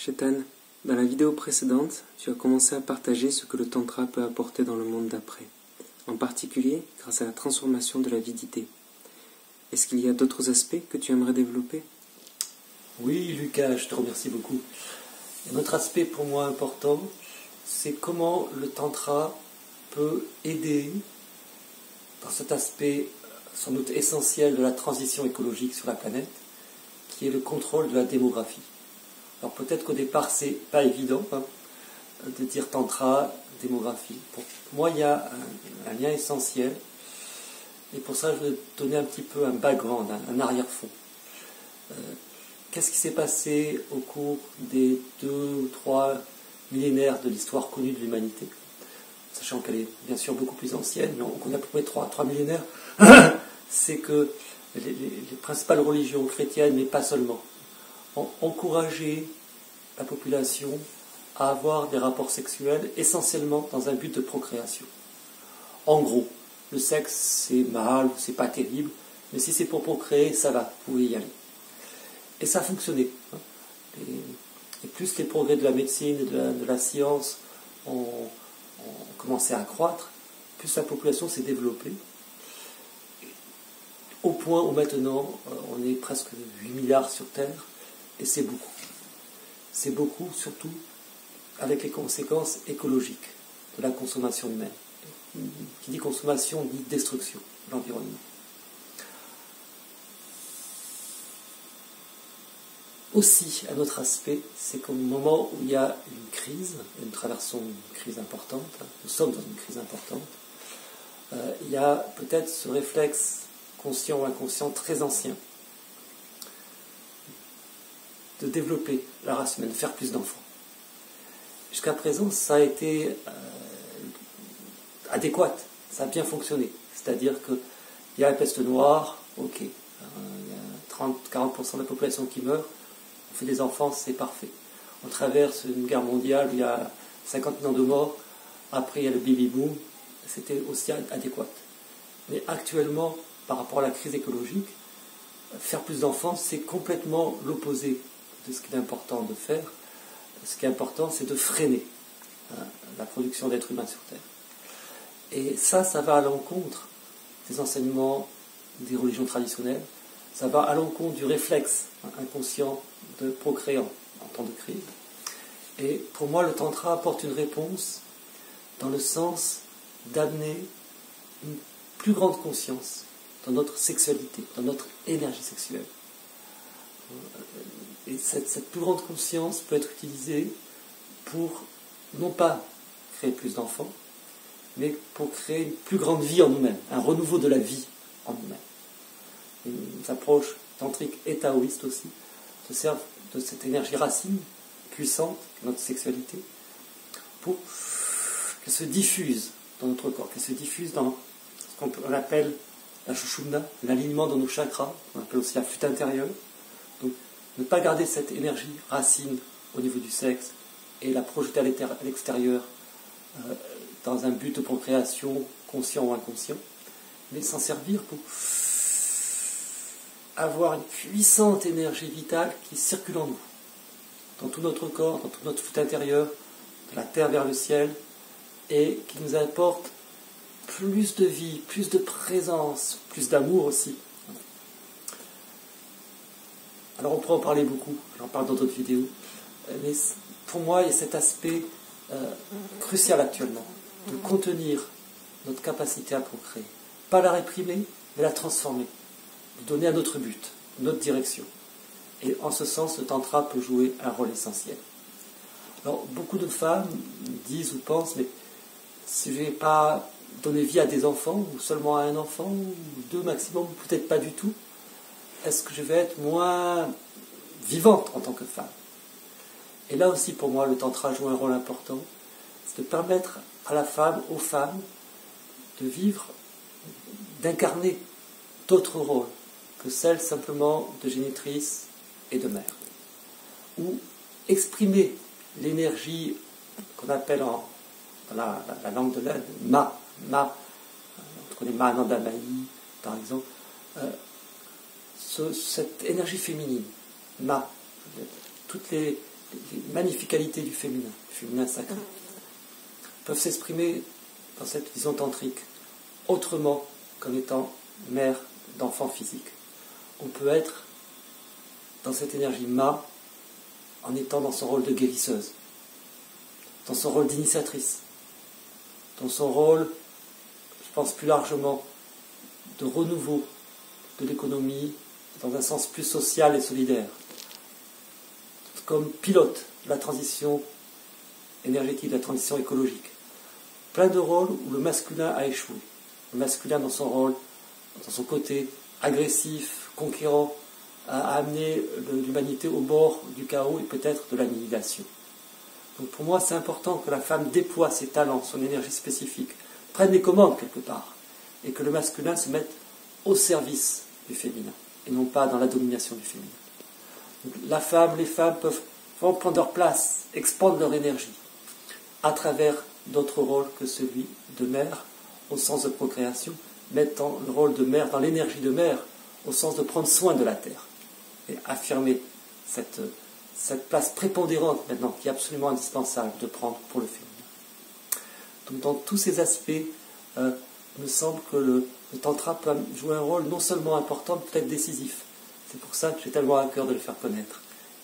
Chetan, dans la vidéo précédente, tu as commencé à partager ce que le Tantra peut apporter dans le monde d'après, en particulier grâce à la transformation de la vie d'idées. Est-ce qu'il y a d'autres aspects que tu aimerais développer? Oui, Lucas, je te remercie beaucoup. Un autre aspect pour moi important, c'est comment le Tantra peut aider dans cet aspect sans doute essentiel de la transition écologique sur la planète, qui est le contrôle de la démographie. Alors peut-être qu'au départ, c'est pas évident de dire Tantra, démographie. Pour moi, il y a un lien essentiel, et pour ça, je vais donner un petit peu un background, un arrière-fond. Qu'est-ce qui s'est passé au cours des 2 ou 3 millénaires de l'histoire connue de l'humanité, sachant qu'elle est bien sûr beaucoup plus ancienne, mais on connaît à peu près 3 millénaires, c'est que les principales religions chrétiennes, mais pas seulement, ont encouragé la population à avoir des rapports sexuels essentiellement dans un but de procréation. En gros, le sexe c'est mal, c'est pas terrible, mais si c'est pour procréer, ça va, vous pouvez y aller. Et ça a fonctionné. Et plus les progrès de la médecine et de la science ont commencé à croître, plus la population s'est développée, au point où maintenant on est presque 8 milliards sur Terre, et c'est beaucoup. C'est beaucoup, surtout avec les conséquences écologiques de la consommation humaine. Qui dit consommation dit destruction de l'environnement. Aussi, un autre aspect, c'est qu'au moment où il y a une crise, nous traversons une crise importante, nous sommes dans une crise importante, il y a peut-être ce réflexe conscient ou inconscient très ancien de développer la race humaine, de faire plus d'enfants. Jusqu'à présent, ça a été adéquat, ça a bien fonctionné. C'est-à-dire qu'il y a la peste noire, ok, il y a 30-40% de la population qui meurt, on fait des enfants, c'est parfait. On traverse une guerre mondiale où il y a 50 millions de morts, après il y a le baby boom, c'était aussi adéquat. Mais actuellement, par rapport à la crise écologique, faire plus d'enfants, c'est complètement l'opposé de ce qu'il est important de faire. Ce qui est important, c'est de freiner la production d'êtres humains sur Terre. Et ça va à l'encontre des enseignements des religions traditionnelles, ça va à l'encontre du réflexe inconscient de procréer en temps de crise. Et pour moi, le Tantra apporte une réponse dans le sens d'amener une plus grande conscience dans notre sexualité, dans notre énergie sexuelle. Et cette plus grande conscience peut être utilisée pour, non pas créer plus d'enfants, mais pour créer une plus grande vie en nous-mêmes, un renouveau de la vie en nous-mêmes. Une approche tantrique et taoïste aussi se servent de cette énergie racine puissante, notre sexualité, pour qu'elle se diffuse dans notre corps, qu'elle se diffuse dans ce qu'on appelle la shushumna, l'alignement dans nos chakras, qu'on appelle aussi la flûte intérieure. Donc, ne pas garder cette énergie racine au niveau du sexe et la projeter à l'extérieur dans un but de procréation conscient ou inconscient, mais s'en servir pour avoir une puissante énergie vitale qui circule en nous, dans tout notre corps, dans toute notre flûte intérieure, de la terre vers le ciel, et qui nous apporte plus de vie, plus de présence, plus d'amour aussi. Alors on pourrait en parler beaucoup, j'en parle dans d'autres vidéos, mais pour moi il y a cet aspect crucial actuellement, de contenir notre capacité à procréer. Pas la réprimer, mais la transformer, de donner un autre but, une autre direction. Et en ce sens, le Tantra peut jouer un rôle essentiel. Alors beaucoup de femmes disent ou pensent, mais si je ne vais pas donner vie à des enfants, ou seulement à un enfant, ou 2 maximum, ou peut-être pas du tout, est-ce que je vais être moins vivante en tant que femme? Et là aussi, pour moi, le Tantra joue un rôle important, c'est de permettre à la femme, aux femmes, de vivre, d'incarner d'autres rôles que celles simplement de génitrice et de mère. Ou exprimer l'énergie qu'on appelle dans la langue de l'Inde, on connaît Ma Anandamayi, par exemple, cette énergie féminine, toutes les les magnifiques qualités du féminin sacré, peuvent s'exprimer dans cette vision tantrique autrement qu'en étant mère d'enfants physiques. On peut être dans cette énergie Ma en étant dans son rôle de guérisseuse, dans son rôle d'initiatrice, dans son rôle, je pense plus largement, de renouveau de l'économie dans un sens plus social et solidaire, comme pilote de la transition énergétique, de la transition écologique. Plein de rôles où le masculin a échoué. Le masculin dans son rôle, dans son côté agressif, conquérant, a amené l'humanité au bord du chaos et peut-être de l'annihilation. Donc pour moi, c'est important que la femme déploie ses talents, son énergie spécifique, prenne les commandes quelque part, et que le masculin se mette au service du féminin, et non pas dans la domination du féminin. Donc les femmes peuvent vraiment prendre leur place, expandre leur énergie, à travers d'autres rôles que celui de mère, au sens de procréation, mettant le rôle de mère dans l'énergie de mère, au sens de prendre soin de la terre, et affirmer cette place prépondérante maintenant, qui est absolument indispensable de prendre pour le féminin. Donc dans tous ces aspects, il me semble que le tantra peut jouer un rôle non seulement important, mais peut-être décisif. C'est pour ça que j'ai tellement à cœur de le faire connaître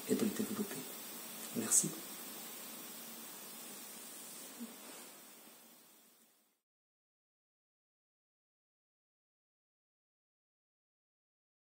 et de le développer. Merci.